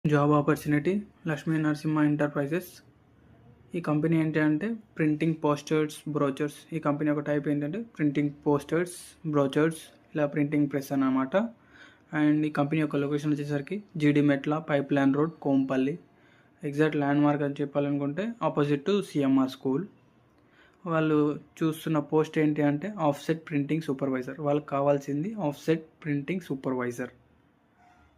Job opportunity Lakshmi Narasimha enterprises. ఈ company ఏంటి అంటే ప్రింటింగ్ పోస్టర్స్, బ్రోచర్స్. ఈ కంపెనీ ఒక టైప్ ఏంటంటే ప్రింటింగ్ పోస్టర్స్, బ్రోచర్స్, ఇలా ప్రింటింగ్ ప్రెస్ అన్నమాట. అండ్ ఈ కంపెనీ యొక్క లొకేషన్ వచ్చేసరికి జీడి మెట్ల, pipe line road, Kompally. Exact land mark అని చెప్పాలనుకుంటే ఆపోజిట్ టు సిఎంఆర్ స్కూల్. వాళ్ళు చూస్తున్న పోస్ట్ ఏంటి అంటే ఆఫ్సెట్ ప్రింటింగ్ సూపర్వైజర్. వాళ్ళకి కావాల్సింది ఆఫ్సెట్ ప్రింటింగ్ సూపర్వైజర్.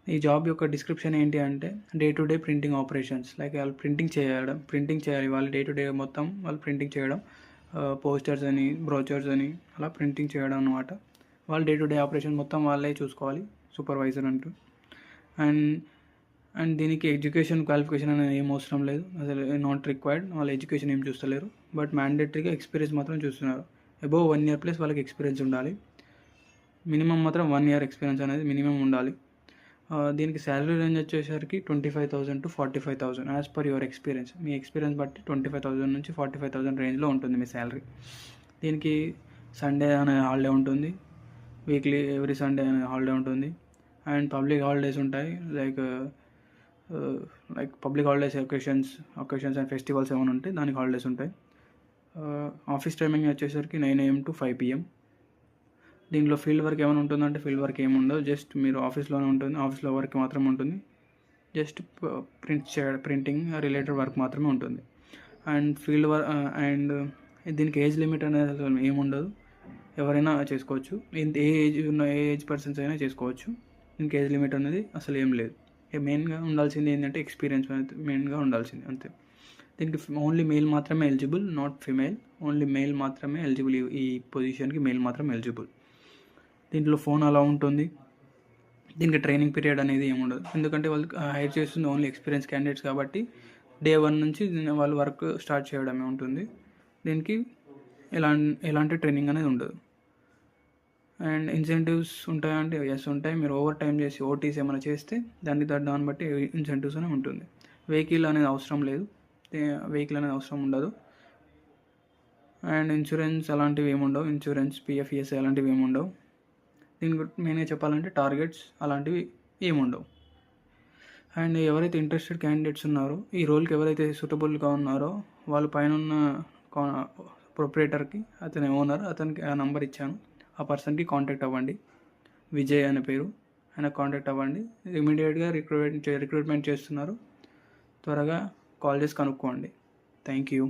ఈ జాబ్ యొక్క డిస్క్రిప్షన్ ఏంటి అంటే day to day printing operations. Like వాళ్ళు ప్రింటింగ్ చేయాలి. వాళ్ళు డే టు డే మొత్తం వాళ్ళు ప్రింటింగ్ చేయడం, పోస్టర్స్ అని, బ్రోచర్స్ అని అలా ప్రింటింగ్ చేయడం అనమాట. వాళ్ళు డే టు డే ఆపరేషన్ మొత్తం వాళ్ళే చూసుకోవాలి, సూపర్వైజర్ అంటూ. అండ్ అండ్ దీనికి ఎడ్యుకేషన్ క్వాలిఫికేషన్ అనేది ఏం అవసరం లేదు, అసలు నాట్ రిక్వైర్డ్. వాళ్ళు ఎడ్యుకేషన్ ఏం చూస్తలేరు, బట్ మ్యాండేటరీగా ఎక్స్పీరియన్స్ మాత్రం చూస్తున్నారు. అబోవ్ 1 year ప్లస్ వాళ్ళకి ఎక్స్పీరియన్స్ ఉండాలి. మినిమం మాత్రం 1 year ఎక్స్పీరియన్స్ అనేది మినిమం ఉండాలి. దీనికి శాలరీ రేంజ్ వచ్చేసరికి 25,000 to 45,000 as per your experience. Me experience బట్టి 25,000 నుంచి 45,000 రేంజ్లో ఉంటుంది మీ శాలరీ. దీనికి సండే అనే హాలిడే ఉంటుంది, వీక్లీ ఎవ్రీ సండే అనే హాలిడే ఉంటుంది. అండ్ పబ్లిక్ హాలిడేస్ ఉంటాయి, like public holidays occasions and festivals ఏమైనా ఉంటాయి, దానికి హాలిడేస్ ఉంటాయి. ఆఫీస్ టైమింగ్ వచ్చేసరికి 9 AM to 5 PM. దీంట్లో ఫీల్డ్ వర్క్ ఏమైనా ఉంటుందంటే ఫీల్డ్ వర్క్ ఏమి ఉండదు, జస్ట్ మీరు ఆఫీస్లోనే ఉంటుంది, ఆఫీస్లో వర్క్ మాత్రమే ఉంటుంది. జస్ట్ ప్రింటింగ్ రిలేటెడ్ వర్క్ మాత్రమే ఉంటుంది. అండ్ ఫీల్డ్ వర్క్ అండ్ దీనికి ఏజ్ లిమిట్ అనేది అసలు ఏముండదు, ఎవరైనా చేసుకోవచ్చు. ఏ ఏజ్ పర్సన్స్ అయినా చేసుకోవచ్చు. దీనికి ఏజ్ లిమిట్ అనేది అసలు ఏం లేదు. మెయిన్గా ఉండాల్సింది ఏంటంటే ఎక్స్పీరియన్స్ అనేది మెయిన్గా ఉండాల్సింది, అంతే. దీనికి ఓన్లీ మెయిల్ మాత్రమే eligible, not female. Only mail మాత్రమే ఎలిజిబుల్, ఈ పొజిషన్కి మెయిల్ మాత్రమే ఎలిజిబుల్. దీంట్లో ఫోన్ అలా ఉంటుంది. దీనికి ట్రైనింగ్ పీరియడ్ అనేది ఏముండదు, ఎందుకంటే వాళ్ళు హైర్ చేస్తుంది ఓన్లీ ఎక్స్పీరియన్స్ క్యాండిడేట్స్ కాబట్టి డే 1 నుంచి వాళ్ళు వర్క్ స్టార్ట్ చేయడమే ఉంటుంది. దీనికి ఎలాంటి ట్రైనింగ్ అనేది ఉండదు. అండ్ ఇన్సెంటివ్స్ ఉంటాయంటే ఎస్ ఉంటాయి. మీరు ఓవర్ టైం చేసి ఓటీస్ ఏమైనా చేస్తే దాన్ని బట్టి ఇన్సెంటివ్స్ అనేది ఉంటుంది. వెహికల్ అనేది అవసరం లేదు, వెహికల్ అనేది అవసరం ఉండదు. అండ్ ఇన్సూరెన్స్ అలాంటివి ఏముండవు, ఇన్సూరెన్స్, పిఎఫ్, ఈఎస్ఐ అలాంటివి ఏముండవు. దీని గురించి మెయిన్గా చెప్పాలంటే టార్గెట్స్ అలాంటివి ఏముండవు. అండ్ ఎవరైతే ఇంట్రెస్టెడ్ క్యాండిడేట్స్ ఉన్నారో, ఈ రోల్కి ఎవరైతే సూటబుల్గా ఉన్నారో, వాళ్ళ పైన ఉన్న ప్రొపరేటర్కి, అతని ఓనర్, అతనికి ఆ నెంబర్ ఇచ్చాను, ఆ పర్సన్కి కాంటాక్ట్ అవ్వండి. విజయ్ అనే పేరు, ఆయన కాంటాక్ట్ అవ్వండి. ఇమీడియట్గా రిక్రూట్మెంట్ చేస్తున్నారు, త్వరగా కాల్ చేసి కనుక్కోండి. Thank you.